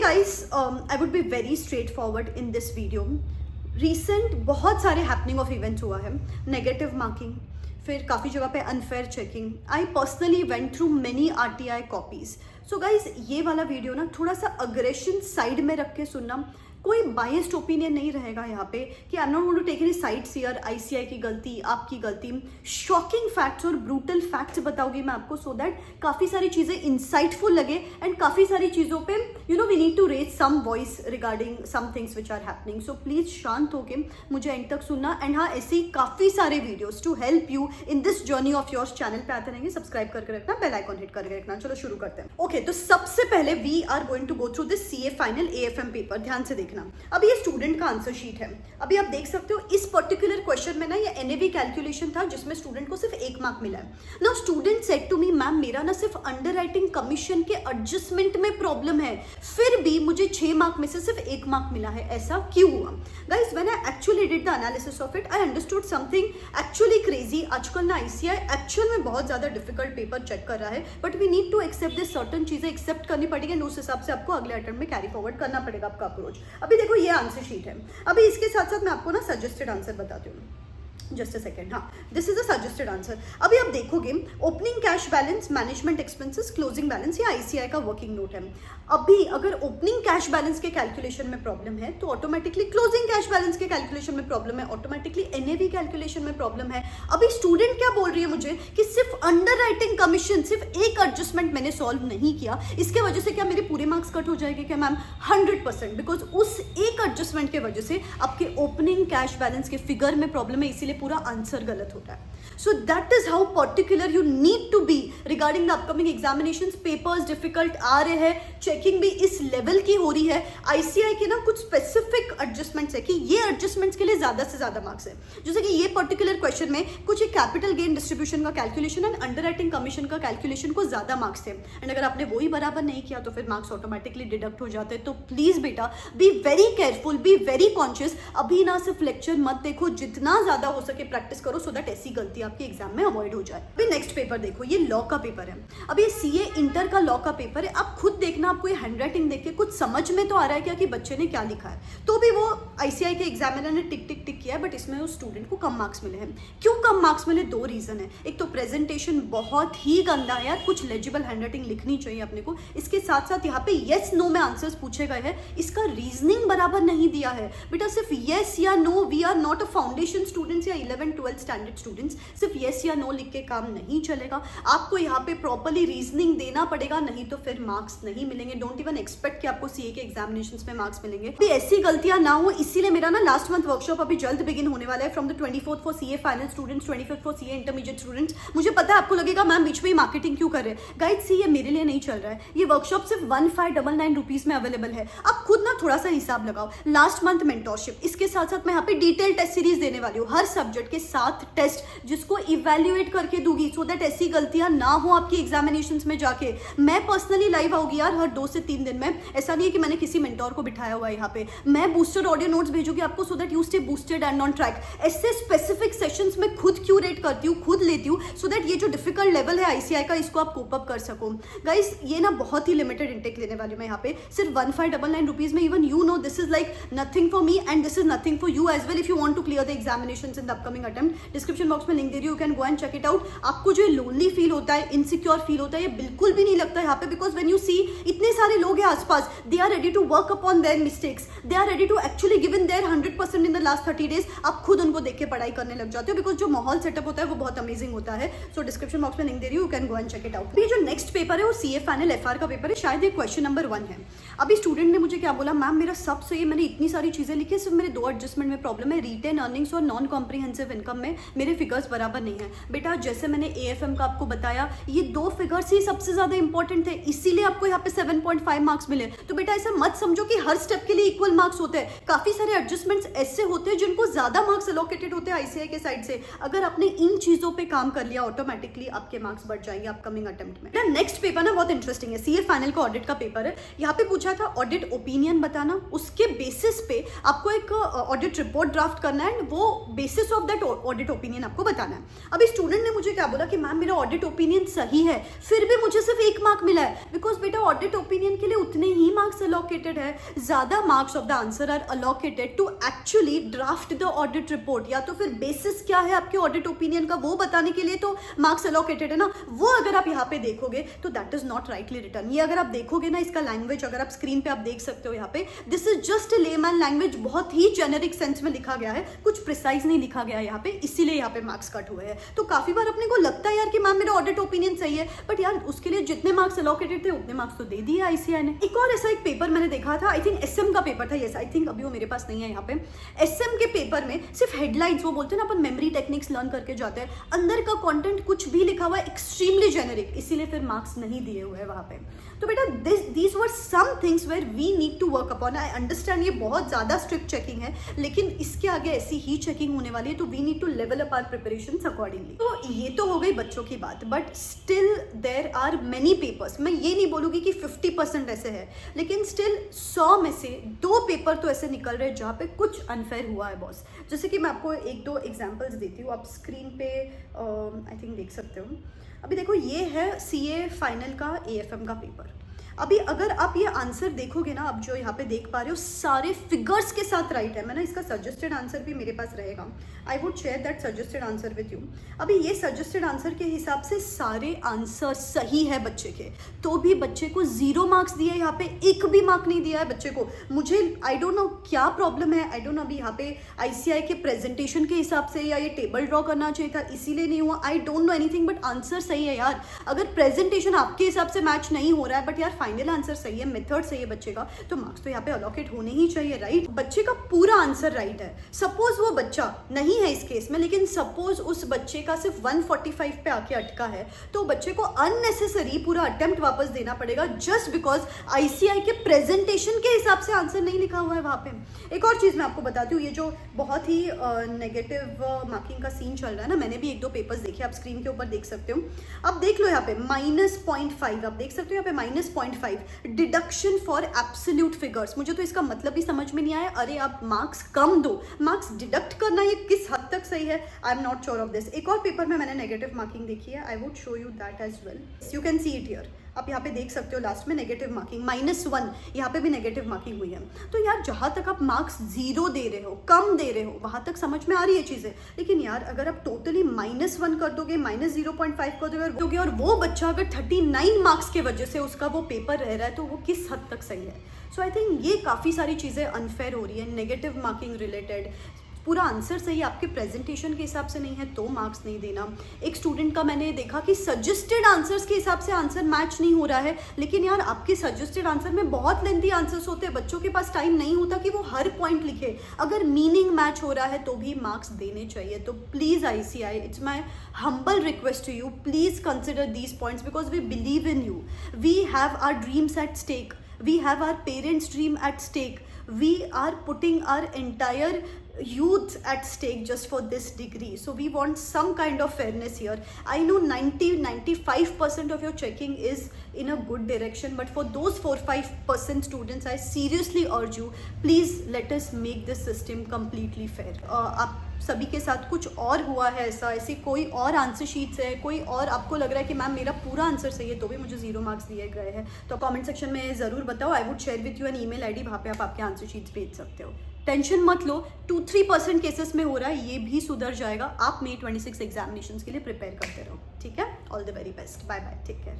guys, I would be very straightforward in this video. Recent बहुत सारे happening of events हुआ है, negative marking, फिर काफ़ी जगह पे unfair checking. I personally went through many RTI copies. So guys, ये वाला वीडियो ना थोड़ा सा aggression साइड में रख के सुनना, कोई बायस्ड ओपिनियन नहीं रहेगा यहाँ पे कि I am not going to take any sides here, ICI की गलती, आपकी गलती. शॉकिंग फैक्ट्स और ब्रूटल फैक्ट्स बताऊंगी मैं आपको, सो दैट काफ़ी सारी चीज़ें इंसाइटफुल लगे एंड काफ़ी सारी चीज़ों पे we need to raise some voice regarding some things which are happening. So please शांत होके मुझे एंड तक सुनना. एंड हाँ, ऐसे ही काफ़ी सारे videos to help you in this journey of yours channel पे आते रहेंगे. सब्सक्राइब करके रखना, बेल आइकॉन हिट करके रखना. चलो शुरू करते हैं. ओके, तो सबसे पहले we are going to go through this CA final AFM paper. ध्यान से देखना. अब ये स्टूडेंट का आंसर शीट है. अभी आप देख सकते हो इस पर्टिकुलर क्वेश्चन में ना ये एनएवी कैलकुलेशन था जिसमें स्टूडेंट को सिर्फ 1 मार्क मिला है. Now student said to me, ma'am मेरा ना सिर्फ अंडरराइटिंग कमीशन के एडजस्टमेंट में प्रॉब्लम है, फिर भी मुझे 6 मार्क में से सिर्फ 1 मार्क मिला है, ऐसा क्यों हुआ? Guys, when I actually did the analysis of it, I understood something actually crazy. आजकल ना आईसीआई एक्चुअल में बहुत ज्यादा डिफिकल्ट पेपर चेक कर रहा है, but we need to accept this. Certain चीजें एक्सेप्ट करनी पड़ेगी एंड उस हिसाब से आपको अगले अटेम्प्ट में कैरी फॉरवर्ड करना पड़ेगा आपका अप्रोच. अभी देखो ये आंसर शीट है. अभी इसके साथ साथ मैं आपको ना सजेस्टेड आंसर बताती हूँ. Just a second. हाँ, this is a suggested answer. अभी आप देखोगे opening cash balance, management expenses, closing balance, ये आईसीआई का वर्किंग नोट है. अभी अगर ओपनिंग कैश बैलेंस के कैलकुलेशन में प्रॉब्लम है तो ऑटोमेटिकली क्लोजिंग कैश बैलेंस के कैलकुलेशन में प्रॉब्लम है, ऑटोमेटिकली एनएवी कैलकुलेशन में प्रॉब्लम है. अभी स्टूडेंट क्या बोल रही है मुझे कि सिर्फ अंडरराइटिंग कमीशन, सिर्फ एक एडजस्टमेंट मैंने सॉल्व नहीं किया, इसके वजह से क्या मेरे पूरे मार्क्स कट हो जाएंगे क्या? मैम 100%, बिकॉज उस एक एडजस्टमेंट के वजह से आपके ओपनिंग कैश बैलेंस के फिगर में प्रॉब्लम है, इसीलिए पूरा आंसर गलत होता है. So that is how particular you need to be regarding the upcoming examinations. Papers difficult आ रहे हैं, चेकिंग भी इस लेवल की हो रही है. आईसीआई के ना कुछ स्पेसिफिक एडजस्टमेंट्स है कि ये एडजस्टमेंट्स के लिए ज्यादा से ज्यादा मार्क्स है. जैसे कि ये पर्टिकुलर क्वेश्चन में कुछ एक कैपिटल गेन डिस्ट्रीब्यूशन का कैलकुलेशन एंड अंडरराइटिंग कमीशन का कैलकुलेशन को ज्यादा मार्क्स थे, एंड अगर आपने वही बराबर नहीं किया तो फिर मार्क्स ऑटोमेटिकली डिडक्ट हो जाते हैं. तो प्लीज बेटा be very careful, be very conscious. अभी ना सिर्फ लेक्चर मत देखो, जितना ज्यादा हो सके प्रैक्टिस करो सो दैट ऐसी गलती आपके एग्जाम में अवॉइड हो जाए. अभी नेक्स्ट पेपर देखो, ये लॉ का पेपर है. अब ये सीए इंटर का लॉ का पेपर है. आप खुद देखना, आपको ये हैंडराइटिंग देख के कुछ समझ में तो आ रहा है क्या कि बच्चे ने क्या लिखा है. तो भी वो आईसीआई के एग्जामिनर ने टिक टिक टिक किया है, बट इसमें उस स्टूडेंट को कम मार्क्स मिले हैं. क्यों कम मार्क्स मिले? 2 रीजन है. एक तो प्रेजेंटेशन बहुत ही गंदा है यार, कुछ लेजिबल हैंडराइटिंग लिखनी चाहिए अपने को. इसके साथ साथ यहाँ पे येस नो में आंसर्स पूछे गए हैं, इसका रीजनिंग बराबर नहीं दिया है. बेटा सिर्फ येस या no, we are not a foundation students या 11-12 स्टैंडर्ड स्टूडेंट्स. सिर्फ येस या नो लिख के काम नहीं चलेगा, आपको यहाँ पे प्रॉपर्ली रीजनिंग देना पड़ेगा, नहीं तो फिर मार्क्स नहीं मिलेंगे. डोंट इवन एक्सपेक्ट कि आपको सीए के एग्जामिनेशंस में मार्क्स मिलेंगे. भी ऐसी गलतियां ना हो, इसीलिए मेरा ना लास्ट मंथ वर्कशॉप अभी जल्द बिगिन होने वाला है from the 24th for CA final students, 25th for CA intermediate students. मुझे पता है आपको लगेगा मैम बीच में ही मार्केटिंग क्यों कर रहे हैं. गाइड सी, ये मेरे लिए नहीं चल रहा है. ये वर्कशॉप सिर्फ 1599 रुपीज में अवेलेबल है. आप खुद ना थोड़ा सा हिसाब लगाओ. लास्ट मंथ मेंटोरशिप, इसके साथ साथ मैं यहाँ पे डिटेल टेस्ट सीरीज देने वाली हूँ, हर सब्जेक्ट के 7 टेस्ट जिसको इवेल्युएट करके दूंगी सो दैट ऐसी गलतियां ना हो आपकी एग्जामिनेशंस में जाके. मैं पर्सनली लाइव आऊंगी यार हर 2 से 3 दिन में. ऐसा नहीं है कि मैंने किसी मेंटोर को बिठाया हुआ है यहाँ पे. मैं बूस्टेड ऑडियो नोट्स भेजूंगी आपको so that you stay boosted and on track. ऐसे स्पेसिफिक सेशंस में खुद क्यूरेट करती हूँ, खुद लेती हूँ, सो दैट ये जो डिफिकल्ट लेवल है आईसीआई का, इसको आप कोप अप कर सको. गाइस, ये ना बहुत ही लिमिटेड इंटेक लेने वाली मैं यहाँ पे, सिर्फ 1599 रुपीज में. Even you know this is like nothing for me and this is nothing for you as well if you want to clear the examinations in the upcoming attempt. Description box में link दे रही हूँ, you can go and check it out. आपको जो lonely feel होता है, insecure feel होता है, ये बिल्कुल भी नहीं लगता यहाँ पे, बिकॉज व्हेन यू सी इतने सारे लोग हैं आसपास, they are ready to work upon their mistakes, they are ready to actually give in their 100% in the last 30 days. आप खुद उनको देख के पढ़ाई करने लग जाते हो, बिकॉज जो माहौल सेटअप होता है वो बहुत अमेजिंग होता है. सो डिस्क्रिप्शन बॉक्स में लिंक दे रही हूँ, you can go and check it out. ये जो नेक्स्ट पेपर है वो सीए फाइनल एफआर का पेपर है. शायद ये क्वेश्चन नंबर 1 है. अभी स्टूडेंट ने मुझे क्या बोला, मैम मेरा सब सही है, मैंने इतनी सारी चीजें लिखी, सिर्फ मेरे 2 एडजस्टमेंट में प्रॉब्लम है, रिटेन अर्निंग्स और नॉन कॉम्प्रिहेंसिव इनकम में मेरे फिगर्स बराबर नहीं है. बेटा जैसे मैंने एएफएम का आपको बताया, ये 2 फिगर्स ही सबसे ज्यादा इंपॉर्टेंट थे, इसीलिए आपको यहाँ पे 7.5 मार्क्स मिले. तो बेटा ऐसा मत समझो कि हर स्टेप के लिए इक्वल मार्क्स होते हैं. काफी सारे एडजस्टमेंट्स ऐसे होते हैं जिनको ज्यादा मार्क्स एलोकेटेड होते हैं आईसीआई के साइड से. अगर आपने इन चीजों पे काम कर लिया, ऑटोमेटिकली आपके मार्क्स बढ़ जाएंगे अपकमिंग अटेम्प्ट में. नेक्स्ट पेपर ना बहुत इंटरेस्टिंग है, सीए फाइनल का ऑडिट का पेपर है. यहाँ पे पूछा था ऑडिट ओपिनियन बताना, उसके बेसिस पे आपको एक ऑडिट रिपोर्ट ड्राफ्ट करना है, एंड वो basis basis of that audit opinion आपको बताना है। अभी स्टूडेंट ने मुझे क्या बोला कि मैम मेरा ऑडिट ओपिनियन सही है, फिर भी मुझे सिर्फ 1 मार्क मिला है, बिकॉज बेटा ऑडिट ओपिनियन के लिए उतने ही मार्क्स अलोकेटेड है, ज़्यादा marks of the answer are allocated to actually draft the audit report, या तो फिर बेसिस क्या है आपके ऑडिट ओपिनियन का वो बताने के लिए तो मार्क्स अलोकेटेड है ना, वो अगर आप यहाँ पे देखोगे तो that is not rightly return. ये अगर आप देखोगे ना, इसका लैंग्वेज अगर आप स्क्रीन पे आप देख सकते हो यहाँ पे, this is just layman language, बहुत ही जेनेरिक सेंस में लिखा गया है, कुछ प्रिसाइज नहीं लिखा गया यहाँ पे, इसीलिए यहाँ पे मार्क्स कट हुए हैं। तो काफी बार अपने को लगता है यार कि मैम मेरा ऑडिट ओपिनियन सही है, बट यार उसके लिए जितने मार्क्स अलोकेटेड थे उतने मार्क्स तो दे दिए आईसीएआई ने। एक और ऐसा एक पेपर मैंने देखा था, आई थिंक एसएम का पेपर था, यस आई थिंक अभी वो मेरे पास नहीं है यहाँ पे। एसएम के पेपर में सिर्फ हेडलाइंस, वो बोलते हैं ना अपन मेमोरी टेक्निक्स लर्न करके जाते हैं, अंदर का कंटेंट कुछ भी लिखा हुआ है एक्सट्रीमली जेनेरिक, इसीलिए फिर मार्क्स नहीं दिए हुए वहां पे। तो बेटा these were some things where we need to work upon. I understand ये बहुत ज्यादा स्ट्रिक्ट चेकिंग है, लेकिन इसके आगे ऐसी ही चेकिंग होने वाली है, तो we need to level up our preparations accordingly. तो ये तो हो गई बच्चों की बात, but still there are many papers, मैं ये नहीं बोलूंगी कि 50% ऐसे है, लेकिन स्टिल 100 में से 2 पेपर तो ऐसे निकल रहे हैं जहाँ पे कुछ अनफेयर हुआ है बॉस। जैसे कि मैं आपको 1-2 एग्जाम्पल्स देती हूँ, आप स्क्रीन पे आई थिंक देख सकते हो। अभी देखो ये है सीए फाइनल का एएफएम का पेपर। अभी अगर आप ये आंसर देखोगे ना, आप जो यहाँ पे देख पा रहे हो सारे फिगर्स के साथ राइट है। मैं ना इसका सजेस्टेड आंसर भी मेरे पास रहेगा, आई would share that suggested answer with you. अभी ये सजेस्टेड आंसर के हिसाब से सारे आंसर सही है बच्चे के, तो भी बच्चे को 0 मार्क्स दिए, यहाँ पे 1 भी मार्क नहीं दिया है बच्चे को। मुझे आई डोंट नो क्या प्रॉब्लम है, आई डोंट नो अभी यहाँ पे आईसीएआई के प्रेजेंटेशन के हिसाब से, या ये टेबल ड्रॉ करना चाहिए था इसीलिए नहीं हुआ, I don't know anything, but answer सही है यार। अगर प्रेजेंटेशन आपके हिसाब से मैच नहीं हो रहा है, बट यार फाइनल आंसर सही है, मेथड सही है बच्चे का, तो मार्क्स तो यहाँ पे अलोकेट होने ही चाहिए, राइट। बच्चे का पूरा आंसर राइट है, सपोज वो बच्चा नहीं है इस केस में, लेकिन सपोज उस बच्चे का सिर्फ 145 पे आके अटका है, तो बच्चे को अननेसेसरी पूरा अटेम्प्ट वापस देना पड़ेगा जस्ट बिकॉज आईसीएआई के प्रेजेंटेशन के हिसाब से आंसर नहीं लिखा हुआ है वहां पे। एक और चीज मैं आपको बताती हूँ, ये जो बहुत ही नेगेटिव मार्किंग का सीन चल रहा है ना, मैंने भी 1-2 पेपर्स देखे, आप स्क्रीन के ऊपर देख सकते हो। अब देख लो यहाँ पे -0.5, आप देख सकते हो यहाँ पे -0.5 डिडक्शन फॉर एब्सोल्यूट फिगर्स। मुझे तो इसका मतलब ही समझ में नहीं आया। अरे आप मार्क्स कम दो, मार्क्स डिडक्ट करना ये किस हद तक सही है, I am not sure of this. एक और पेपर में मैंने नेगेटिव मार्किंग देखी है, I would show you that as well, you can see it here. आप यहाँ पे देख सकते हो लास्ट में नेगेटिव मार्किंग -1, यहाँ पे भी नेगेटिव मार्किंग हुई है। तो यार जहाँ तक आप मार्क्स 0 दे रहे हो, कम दे रहे हो, वहाँ तक समझ में आ रही है चीज़ें, लेकिन यार अगर आप टोटली -1 कर दोगे, -0.5 कर दोगे, और वो बच्चा अगर 39 मार्क्स के वजह से उसका वो पेपर रह रहा है, तो वो किस हद तक सही है। सो आई थिंक ये काफ़ी सारी चीज़ें अनफेयर हो रही है, नेगेटिव मार्किंग रिलेटेड। पूरा आंसर सही आपके प्रेजेंटेशन के हिसाब से नहीं है तो मार्क्स नहीं देना। एक स्टूडेंट का मैंने देखा कि सजेस्टेड आंसर्स के हिसाब से आंसर मैच नहीं हो रहा है, लेकिन यार आपके सजेस्टेड आंसर में बहुत लेंथी आंसर्स होते हैं, बच्चों के पास टाइम नहीं होता कि वो हर पॉइंट लिखे। अगर मीनिंग मैच हो रहा है तो भी मार्क्स देने चाहिए। तो please ICAI, it's my humble request to you, please consider these points because we believe in you. We have our dreams at stake. We have our parents' dream at stake. We are putting our entire youth at stake just for this degree. So we want some kind of fairness here. I know 90-95% of your checking is in a good direction, but for those 4-5% students, I seriously urge you, please let us make this system completely fair. आप सभी के साथ कुछ और हुआ है ऐसी कोई और आंसर शीट्स है, कोई और आपको लग रहा है कि मैम मेरा पूरा आंसर सही है तो भी मुझे 0 मार्क्स दिए गए हैं, तो कमेंट सेक्शन में ज़रूर बताओ। I would share with you an email ID, वहाँ पे आप आपके आंसर शीट्स भेज सकते हो। टेंशन मत लो, 2-3% केसेस में हो रहा है, ये भी सुधर जाएगा। आप May 26 एग्जामिनेशन के लिए प्रिपेयर करते रहो, ठीक है। All the very best, bye bye, take care.